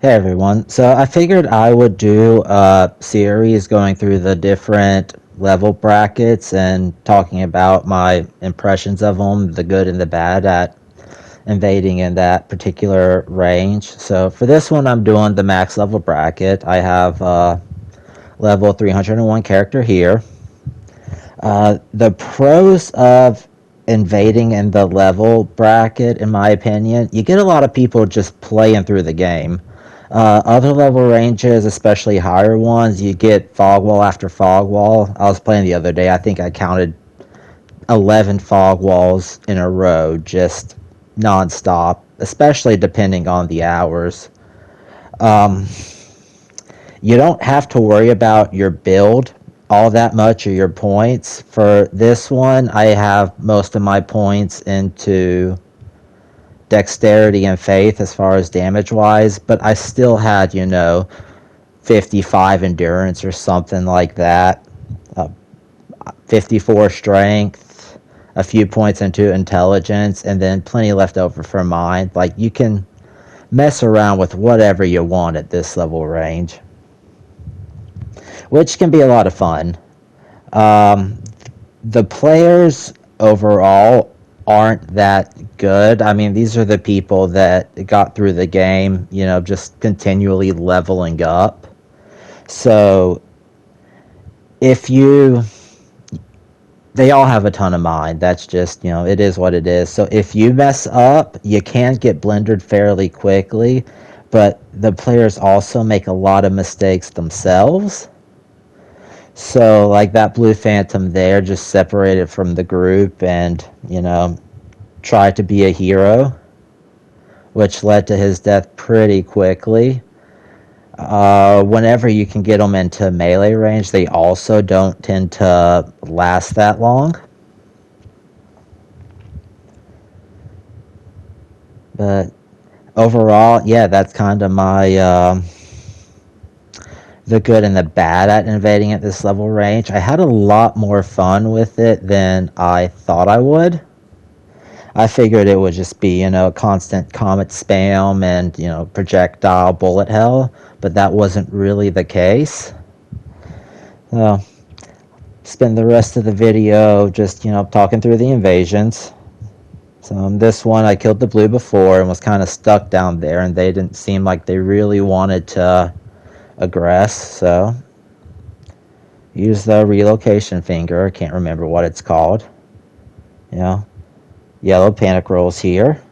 Hey everyone. So I figured I would do a series going through the different level brackets and talking about my impressions of them, the good and the bad at invading in that particular range. So for this one, I'm doing the max level bracket. I have level 301 character here. The pros of invading in the level bracket, in my opinion, you get a lot of people just playing through the game. Other level ranges, especially higher ones, you get fog wall after fog wall. I was playing the other day. I think I counted 11 fog walls in a row, just nonstop, especially depending on the hours. Um, you don't have to worry about your build all that much or your points. For this one, I have most of my points into dexterity and faith as far as damage wise, but I still had, 55 endurance or something like that, uh, 54 strength, a few points into intelligence, and then plenty left over for mind. Like, you can mess around with whatever you want at this level range, which can be a lot of fun. Um, the players overall aren't that good. I mean, these are the people that got through the game, just continually leveling up. So if you, they all have a ton of mind. That's just, it is what it is. So if you mess up, you can get blendered fairly quickly, but the players also make a lot of mistakes themselves. So, like that Blue Phantom there just separated from the group and, tried to be a hero, which led to his death pretty quickly. Whenever you can get them into melee range, they also don't tend to last that long. But overall, yeah, that's kind of my the good and the bad at invading at this level range. I had a lot more fun with it than I thought I would. I figured it would just be, constant comet spam and, projectile bullet hell, but that wasn't really the case. So, spend the rest of the video just, talking through the invasions. So, this one, I killed the blue before and was kind of stuck down there, and they didn't seem like they really wanted to aggress, so use the relocation finger. I can't remember what it's called. Yellow panic rolls here.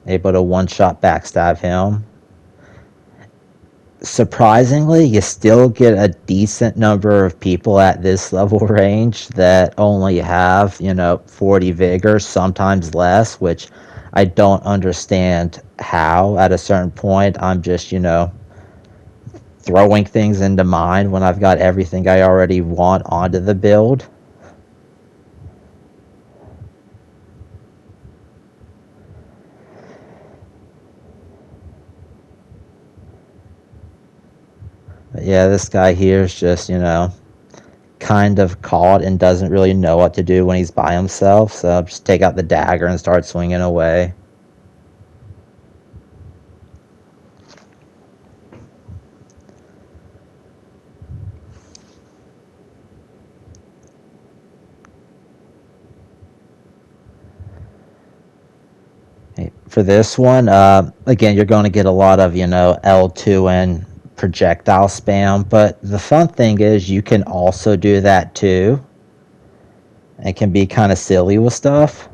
Able to one-shot backstab him. Surprisingly, you still get a decent number of people at this level range that only have, 40 vigor, sometimes less, which I don't understand how. At a certain point, I'm just, throwing things into mine when I've got everything I already want onto the build. But yeah, this guy here is just, kind of caught and doesn't really know what to do when he's by himself. So just take out the dagger and start swinging away. For this one, again, you're going to get a lot of, L2 and projectile spam. But the fun thing is you can also do that too. It can be kind of silly with stuff.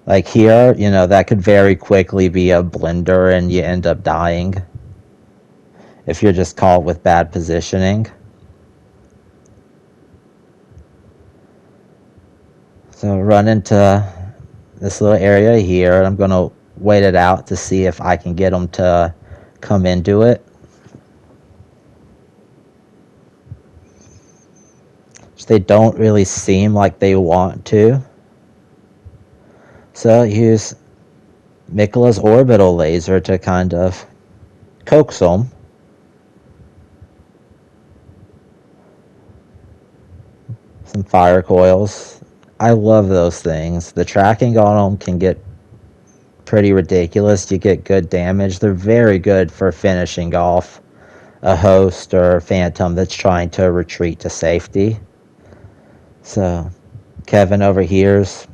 Like here, that could very quickly be a blender and you end up dying if you're just caught with bad positioning. So run into this little area here. I'm going to wait it out to see if I can get them to come into it. They don't really seem like they want to. So use Mikola's orbital laser to kind of coax them. Some fire coils. I love those things. The tracking on them can get pretty ridiculous. You get good damage. They're very good for finishing off a host or phantom that's trying to retreat to safety. So Kevin over here's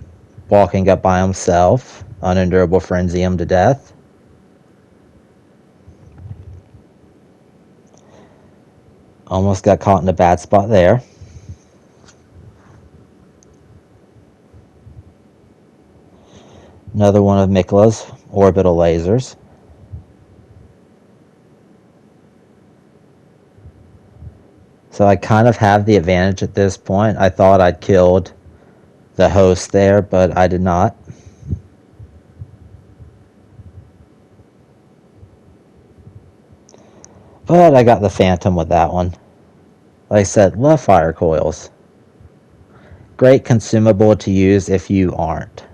walking up by himself. Unendurable Frenzy him to death. Almost got caught in a bad spot there. Another one of Mikla's orbital lasers. So I kind of have the advantage at this point. I thought I'd killed the host there, but I did not. But I got the Phantom with that one. Like I said, love fire coils. Great consumable to use if you aren't.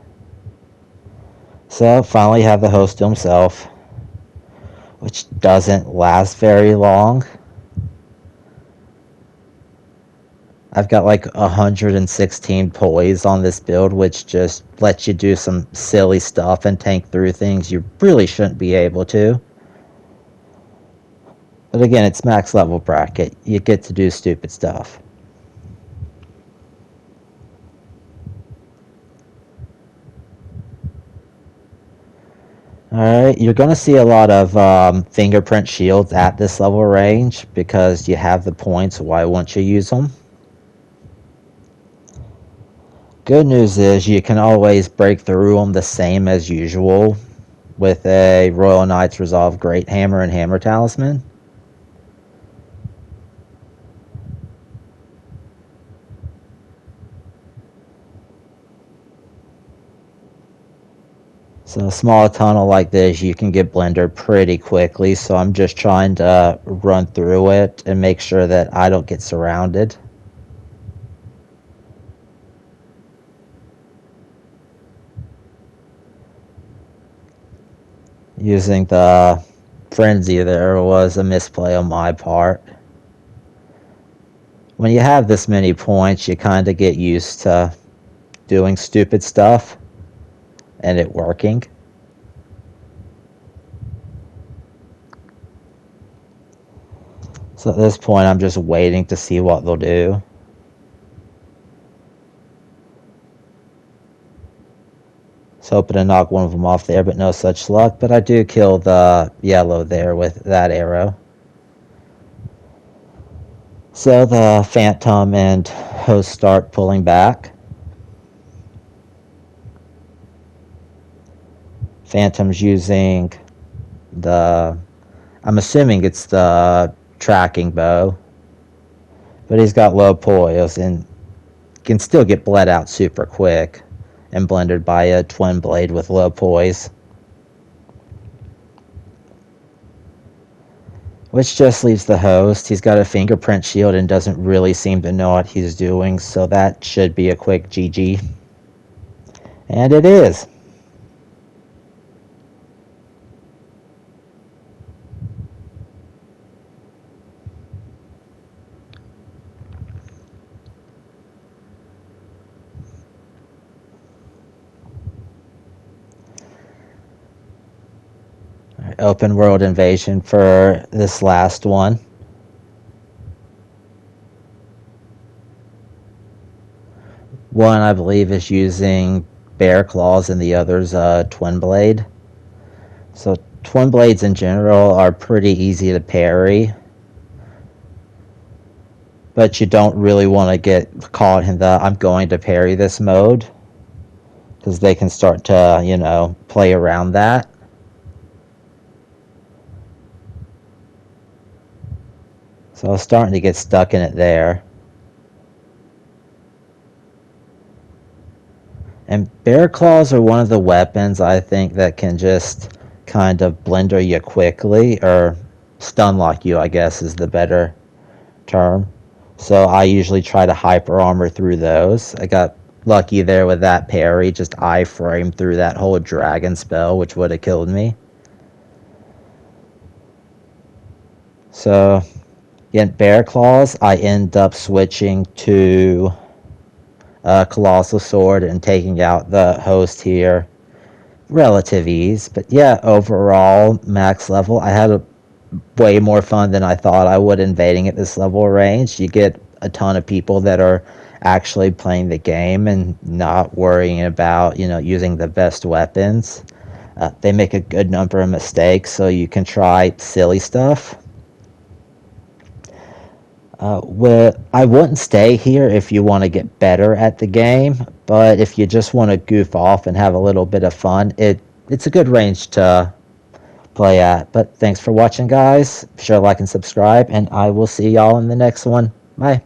So finally have the host to himself, which doesn't last very long. I've got like 116 poise on this build, which just lets you do some silly stuff and tank through things you really shouldn't be able to. But again, it's max level bracket. You get to do stupid stuff. Alright, you're going to see a lot of fingerprint shields at this level range because you have the points. Why won't you use them? Good news is you can always break through them the same as usual with a Royal Knights Resolve Great Hammer and Hammer Talisman. So a small tunnel like this, you can get blendered pretty quickly, so I'm just trying to run through it and make sure that I don't get surrounded. Using the Frenzy there was a misplay on my part. When you have this many points, you kind of get used to doing stupid stuff and it working. So at this point, I'm just waiting to see what they'll do. So hoping to knock one of them off there, but no such luck. But I do kill the yellow there with that arrow. So the Phantom and host start pulling back. Phantom's using the, I'm assuming it's the tracking bow, but he's got low poise and can still get bled out super quick and blended by a twin blade with low poise, which just leaves the host. He's got a fingerprint shield and doesn't really seem to know what he's doing, so that should be a quick GG, and it is. Open world invasion for this last one. One, I believe, is using Bear Claws and the other's Twin Blade. So Twin Blades in general are pretty easy to parry, but you don't really want to get caught in the I'm going to parry this mode, because they can start to, you know, play around that. So I was starting to get stuck in it there. And Bear Claws are one of the weapons I think that can just kind of blender you quickly, or stun lock you, I guess is the better term. So I usually try to hyper armor through those. I got lucky there with that parry, just iframe through that whole dragon spell, which would have killed me. So again, Bear Claws, I end up switching to Colossal Sword and taking out the host here relative ease. But yeah, overall, max level, I had a way more fun than I thought I would invading at this level range. You get a ton of people that are actually playing the game and not worrying about, using the best weapons. They make a good number of mistakes, so you can try silly stuff. I wouldn't stay here if you want to get better at the game, but if you just want to goof off and have a little bit of fun, it's a good range to play at. But thanks for watching, guys. Be sure to like and subscribe, and I will see y'all in the next one. Bye.